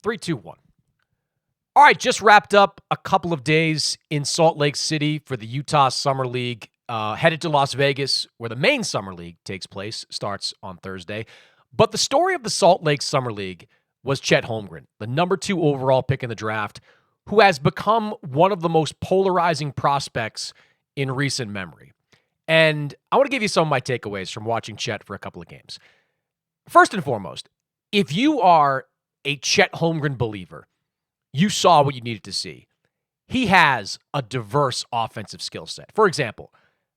3, 2, 1. All right, just wrapped up a couple of days in Salt Lake City for the Utah Summer League. Headed to Las Vegas, where the main Summer League takes place, starts on Thursday. But the story of the Salt Lake Summer League was Chet Holmgren, the number 2 overall pick in the draft, who has become one of the most polarizing prospects in recent memory. And I want to give you some of my takeaways from watching Chet for a couple of games. First and foremost, if you are a Chet Holmgren believer, you saw what you needed to see. He has a diverse offensive skill set. For example,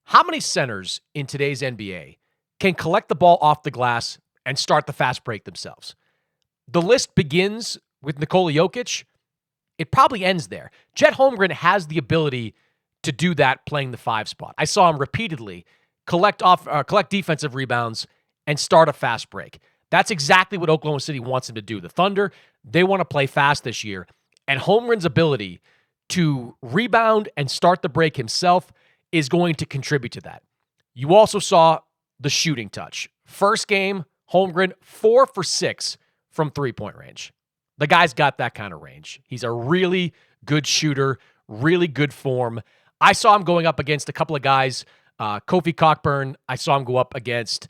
how many centers in today's NBA can collect the ball off the glass and start the fast break themselves? The list begins with Nikola Jokic. It probably ends there. Chet Holmgren has the ability to do that playing the 5 spot. I saw him repeatedly collect defensive rebounds and start a fast break. That's exactly what Oklahoma City wants him to do. The Thunder, they want to play fast this year, and Holmgren's ability to rebound and start the break himself is going to contribute to that. You also saw the shooting touch. First game, Holmgren 4 for 6 from three-point range. The guy's got that kind of range. He's a really good shooter, really good form. I saw him going up against a couple of guys, Kofi Cockburn. I saw him go up against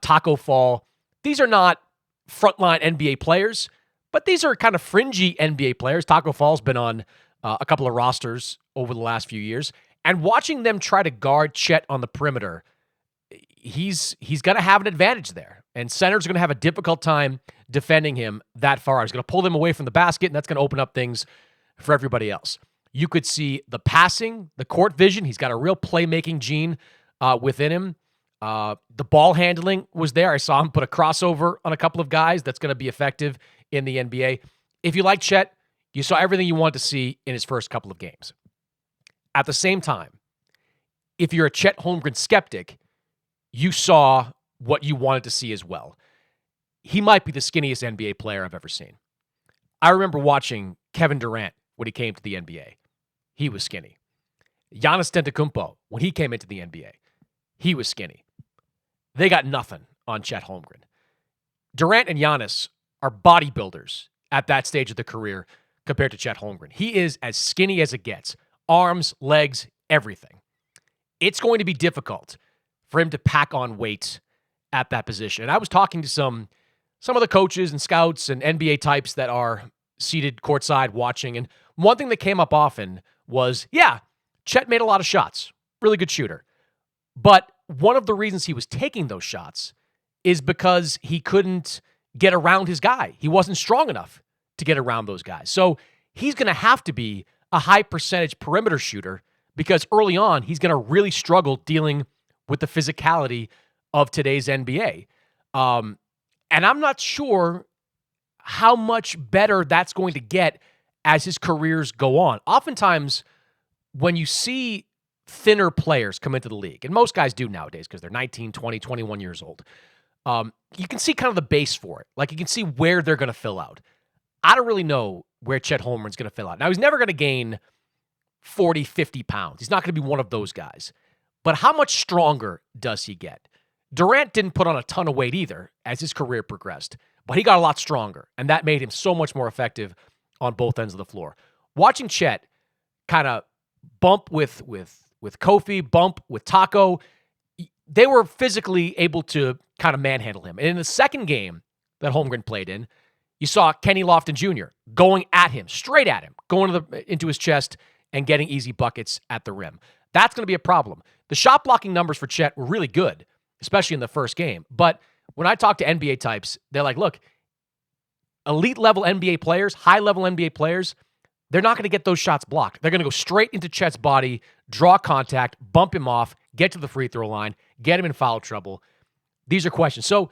Taco Fall. These are not frontline NBA players, but these are kind of fringy NBA players. Taco Fall's been on a couple of rosters over the last few years. And watching them try to guard Chet on the perimeter, he's going to have an advantage there. And center's going to have a difficult time defending him that far. He's going to pull them away from the basket, and that's going to open up things for everybody else. You could see the passing, the court vision. He's got a real playmaking gene within him. The ball handling was there. I saw him put a crossover on a couple of guys. That's going to be effective in the NBA. If you like Chet, you saw everything you wanted to see in his first couple of games. At the same time, if you're a Chet Holmgren skeptic, you saw what you wanted to see as well. He might be the skinniest NBA player I've ever seen. I remember watching Kevin Durant when he came to the NBA. He was skinny. Giannis Antetokounmpo, when he came into the NBA, he was skinny. They got nothing on Chet Holmgren. Durant and Giannis are bodybuilders at that stage of the career compared to Chet Holmgren. He is as skinny as it gets. Arms, legs, everything. It's going to be difficult for him to pack on weight at that position. And I was talking to some of the coaches and scouts and NBA types that are seated courtside watching, and one thing that came up often was, yeah, Chet made a lot of shots. Really good shooter. But one of the reasons he was taking those shots is because he couldn't get around his guy. He wasn't strong enough to get around those guys. So he's going to have to be a high percentage perimeter shooter because early on, he's going to really struggle dealing with the physicality of today's NBA. And I'm not sure how much better that's going to get as his careers go on. Oftentimes, when you see thinner players come into the league, and most guys do nowadays because they're 19, 20, 21 years old, you can see kind of the base for it. Like you can see where they're going to fill out. I don't really know where Chet Holmgren's going to fill out. Now, he's never going to gain 40, 50 pounds. He's not going to be one of those guys. But how much stronger does he get? Durant didn't put on a ton of weight either as his career progressed, but he got a lot stronger, and that made him so much more effective on both ends of the floor. Watching Chet kind of bump with Kofi, bump with Taco, they were physically able to kind of manhandle him. And in the second game that Holmgren played in, you saw Kenny Lofton Jr. going at him, straight at him, going into his chest and getting easy buckets at the rim. That's going to be a problem. The shot blocking numbers for Chet were really good, especially in the first game. But when I talk to NBA types, they're like, look, elite level NBA players, high level NBA players, they're not going to get those shots blocked. They're going to go straight into Chet's body, draw contact, bump him off, get to the free throw line, get him in foul trouble. These are questions. So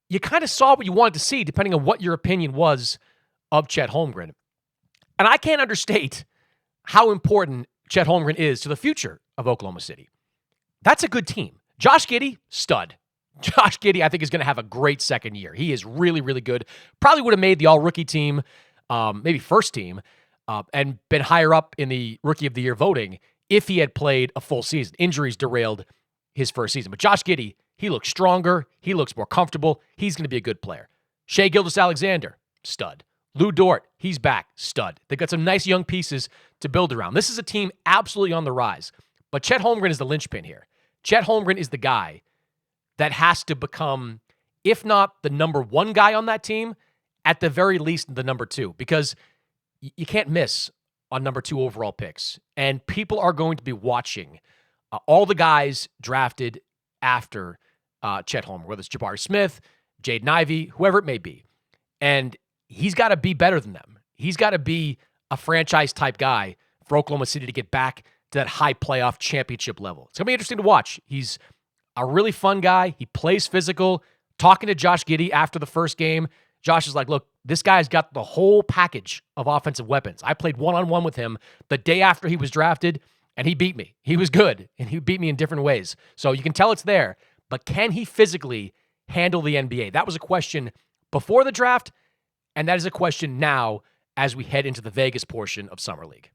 you kind of saw what you wanted to see depending on what your opinion was of Chet Holmgren. And I can't understate how important Chet Holmgren is to the future of Oklahoma City. That's a good team. Josh Giddey, stud. Josh Giddey, I think, is going to have a great second year. He is really, really good. Probably would have made the all-rookie team, maybe first team, and been higher up in the Rookie of the Year voting if he had played a full season. Injuries derailed his first season. But Josh Giddey, he looks stronger. He looks more comfortable. He's going to be a good player. Shai Gilgeous-Alexander, stud. Lou Dort, he's back. Stud. They've got some nice young pieces to build around. This is a team absolutely on the rise. But Chet Holmgren is the linchpin here. Chet Holmgren is the guy that has to become, if not the number one guy on that team, at the very least the number two, because you can't miss on number 2 overall picks. And people are going to be watching all the guys drafted after Chet Holmgren, whether it's Jabari Smith, Jaden Ivey, whoever it may be. And he's got to be better than them. He's got to be a franchise-type guy for Oklahoma City to get back to that high playoff championship level. It's going to be interesting to watch. He's a really fun guy. He plays physical. Talking to Josh Giddey after the first game, Josh is like, look, this guy's got the whole package of offensive weapons. I played one-on-one with him the day after he was drafted, and he beat me. He was good, and he beat me in different ways. So you can tell it's there, but can he physically handle the NBA? That was a question before the draft, and that is a question now as we head into the Vegas portion of Summer League.